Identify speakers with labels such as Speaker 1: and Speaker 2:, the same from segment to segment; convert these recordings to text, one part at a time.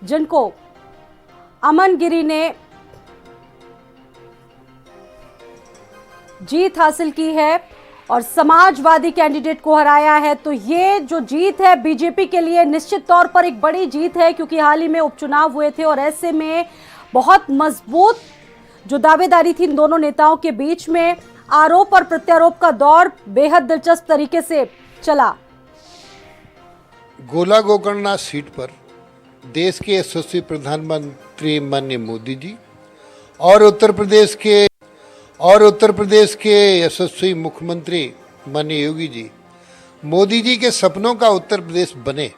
Speaker 1: जिनको अमन गिरी ने जीत हासिल की है और समाजवादी कैंडिडेट को हराया है, तो ये जो जीत है बीजेपी के लिए निश्चित तौर पर एक बड़ी जीत है, क्योंकि हाल ही में उपचुनाव हुए थे और ऐसे में बहुत मजबूत जो दावेदारी थी इन दोनों नेताओं के बीच में, आरोप और प्रत्यारोप का दौर बेहद दिलचस्प तरीके से चला।
Speaker 2: गोला गोकर्ण सीट पर देश के यशस्वी प्रधानमंत्री माननीय मोदी जी और उत्तर प्रदेश के यशस्वी मुख्यमंत्री माननीय योगी जी, मोदी जी के सपनों का उत्तर प्रदेश बने।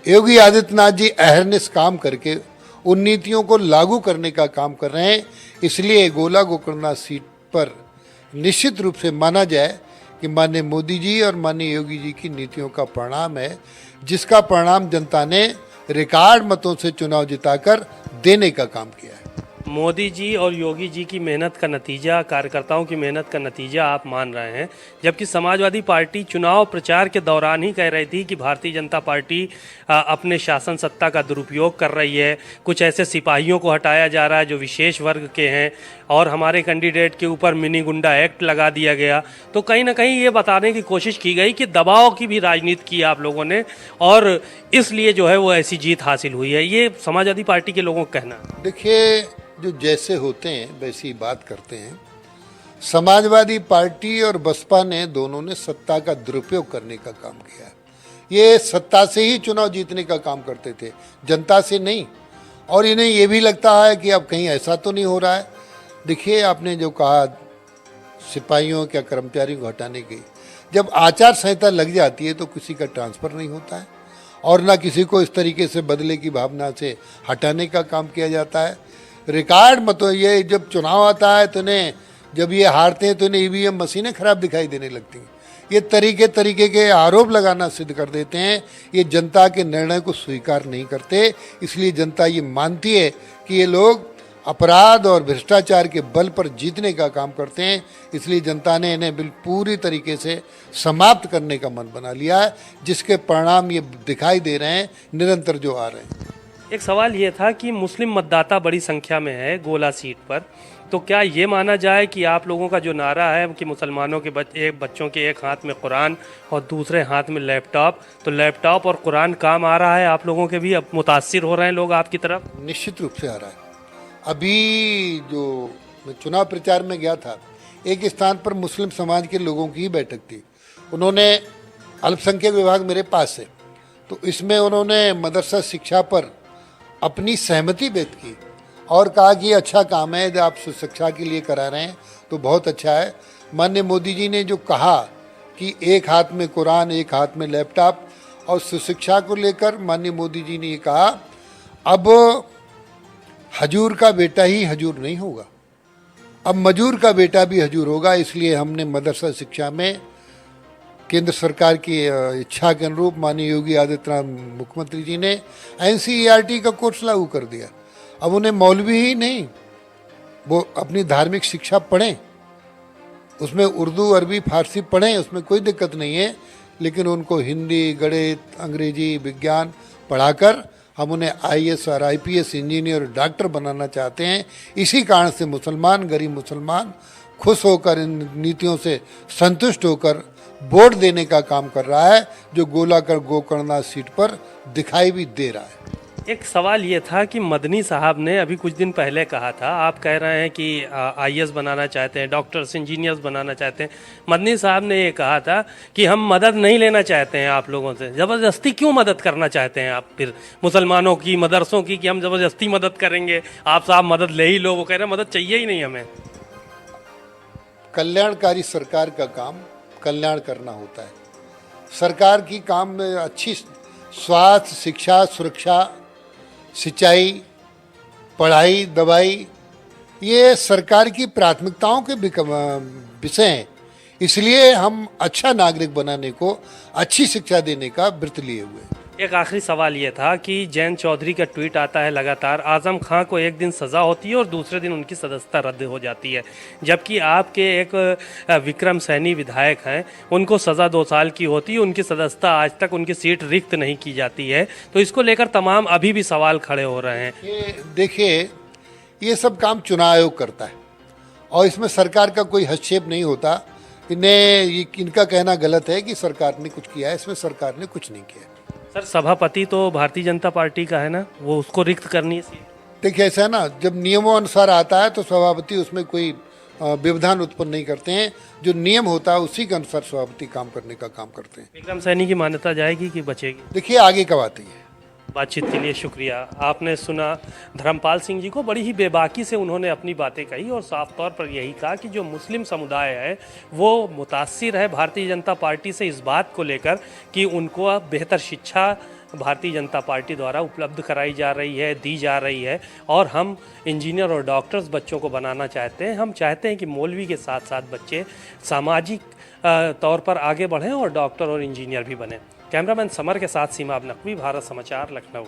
Speaker 2: योगी आदित्यनाथ जी अहरनिश काम करके उन नीतियों को लागू करने का काम कर रहे हैं। इसलिए गोला गोकर्ण सीट पर निश्चित रूप से माना जाए कि माननीय मोदी जी और माननीय योगी जी की नीतियों का परिणाम है, जिसका परिणाम जनता ने रिकॉर्ड मतों से चुनाव जिताकर देने का काम किया है।
Speaker 3: मोदी जी और योगी जी की मेहनत का नतीजा, कार्यकर्ताओं की मेहनत का नतीजा आप मान रहे हैं, जबकि समाजवादी पार्टी चुनाव प्रचार के दौरान ही कह रही थी कि भारतीय जनता पार्टी अपने शासन सत्ता का दुरुपयोग कर रही है, कुछ ऐसे सिपाहियों को हटाया जा रहा है जो विशेष वर्ग के हैं और हमारे कैंडिडेट के ऊपर मिनी गुंडा एक्ट लगा दिया गया। तो कहीं ना कहीं ये बताने की कोशिश की गई कि दबाव की भी राजनीति की आप लोगों ने और इसलिए जो है वो ऐसी जीत हासिल हुई है। ये समाजवादी पार्टी के लोगों का कहना है।
Speaker 2: देखिए, जो जैसे होते हैं वैसी ही बात करते हैं। समाजवादी पार्टी और बसपा ने दोनों ने सत्ता का दुरुपयोग करने का काम किया है। ये सत्ता से ही चुनाव जीतने का काम करते थे, जनता से नहीं। और इन्हें ये भी लगता है कि अब कहीं ऐसा तो नहीं हो रहा है। देखिए, आपने जो कहा सिपाहियों या कर्मचारियों को हटाने की, जब आचार संहिता लग जाती है तो किसी का ट्रांसफ़र नहीं होता है और ना किसी को इस तरीके से बदले की भावना से हटाने का काम किया जाता है। रिकॉर्ड मतों, ये जब चुनाव आता है तो इन्हें, जब ये हारते हैं तो इन्हें ईवीएम मशीनें खराब दिखाई देने लगती हैं। ये तरीके के आरोप लगाना सिद्ध कर देते हैं। ये जनता के निर्णय को स्वीकार नहीं करते, इसलिए जनता ये मानती है कि ये लोग अपराध और भ्रष्टाचार के बल पर जीतने का काम करते हैं। इसलिए जनता ने इन्हें पूरी तरीके से समाप्त करने का मन बना लिया है, जिसके परिणाम ये दिखाई दे रहे हैं निरंतर जो आ रहे हैं।
Speaker 3: एक सवाल ये था कि मुस्लिम मतदाता बड़ी संख्या में है गोला सीट पर, तो क्या ये माना जाए कि आप लोगों का जो नारा है कि मुसलमानों के बच्चों के एक हाथ में कुरान और दूसरे हाथ में लैपटॉप, तो लैपटॉप और कुरान काम आ रहा है आप लोगों के भी? अब मुतासिर हो रहे हैं लोग आपकी तरफ?
Speaker 2: निश्चित रूप से आ रहा है। अभी जो मैं चुनाव प्रचार में गया था, एक स्थान पर मुस्लिम समाज के लोगों की ही बैठक थी। उन्होंने, अल्पसंख्यक विभाग मेरे पास है, तो इसमें उन्होंने मदरसा शिक्षा पर अपनी सहमति व्यक्त की और कहा कि अच्छा काम है, जब आप शिक्षा के लिए करा रहे हैं तो बहुत अच्छा है। माननीय मोदी जी ने जो कहा कि एक हाथ में कुरान एक हाथ में लैपटॉप, और सुशिक्षा को लेकर माननीय मोदी जी ने ये कहा, अब हजूर का बेटा ही हजूर नहीं होगा, अब मजूर का बेटा भी हजूर होगा। इसलिए हमने मदरसा शिक्षा में केंद्र सरकार की इच्छा के अनुरूप माननीय योगी आदित्यनाथ मुख्यमंत्री जी ने एनसीईआरटी का कोर्स लागू कर दिया। अब उन्हें मौलवी ही नहीं, वो अपनी धार्मिक शिक्षा पढ़ें, उसमें उर्दू अरबी फारसी पढ़ें, उसमें कोई दिक्कत नहीं है, लेकिन उनको हिंदी, गणित, अंग्रेजी, विज्ञान पढ़ाकर हम उन्हें आईएएस और आईपीएस, इंजीनियर, डॉक्टर बनाना चाहते हैं। इसी कारण से मुसलमान, गरीब मुसलमान खुश होकर, इन नीतियों से संतुष्ट होकर वोट देने का काम कर रहा है, जो गोकर्ण सीट पर दिखाई भी दे रहा है।
Speaker 3: एक सवाल ये था कि मदनी साहब ने अभी कुछ दिन पहले कहा था, आप कह रहे हैं कि आईएएस बनाना चाहते हैं, डॉक्टर्स, इंजीनियर्स बनाना चाहते हैं। मदनी साहब ने ये कहा था कि हम मदद नहीं लेना चाहते हैं आप लोगों से। ज़बरदस्ती क्यों मदद करना चाहते हैं आप फिर मुसलमानों की, मदरसों की, कि हम ज़बरदस्ती मदद करेंगे, आप साहब मदद ले ही लो? वो कह रहे हैं मदद चाहिए ही नहीं हमें।
Speaker 2: कल्याणकारी सरकार का काम कल्याण करना होता है। सरकार की काम में अच्छी स्वास्थ्य, शिक्षा, सुरक्षा, सिंचाई, पढ़ाई, दवाई, ये सरकार की प्राथमिकताओं के विषय हैं। इसलिए हम अच्छा नागरिक बनाने को, अच्छी शिक्षा देने का व्रत लिए हुए हैं।
Speaker 3: एक आखिरी सवाल ये था कि जैन चौधरी का ट्वीट आता है लगातार, आजम खां को एक दिन सज़ा होती है और दूसरे दिन उनकी सदस्यता रद्द हो जाती है, जबकि आपके एक विक्रम सैनी विधायक हैं, उनको सज़ा 2 साल की होती है, उनकी सदस्यता आज तक उनकी सीट रिक्त नहीं की जाती है। तो इसको लेकर तमाम अभी भी सवाल खड़े हो रहे हैं।
Speaker 2: ये देखिए, ये सब काम चुनाव आयोग करता है और इसमें सरकार का कोई हस्तक्षेप नहीं होता। इनका कहना गलत है कि सरकार ने कुछ किया है, इसमें सरकार ने कुछ नहीं किया है।
Speaker 3: सर, सभापति तो भारतीय जनता पार्टी का है ना, वो उसको रिक्त करनी है सीट।
Speaker 2: देखिए, ऐसा है ना, जब नियमों अनुसार आता है तो सभापति उसमें कोई व्यवधान उत्पन्न नहीं करते हैं। जो नियम होता है उसी के अनुसार सभापति काम करने का काम करते हैं।
Speaker 3: विक्रम सैनी की मान्यता जाएगी कि बचेगी?
Speaker 2: देखिए, आगे का बात है।
Speaker 3: बातचीत के लिए शुक्रिया। आपने सुना धर्मपाल सिंह जी को, बड़ी ही बेबाकी से उन्होंने अपनी बातें कही और साफ तौर पर यही कहा कि जो मुस्लिम समुदाय है वो मुतासिर है भारतीय जनता पार्टी से इस बात को लेकर कि उनको अब बेहतर शिक्षा भारतीय जनता पार्टी द्वारा उपलब्ध कराई जा रही है, दी जा रही है, और हम इंजीनियर और डॉक्टर्स बच्चों को बनाना चाहते हैं। हम चाहते हैं कि मौलवी के साथ साथ बच्चे सामाजिक तौर पर आगे बढ़ें और डॉक्टर और इंजीनियर भी बने। कैमरामैन समर के साथ सीमा नकवी, भारत समाचार, लखनऊ।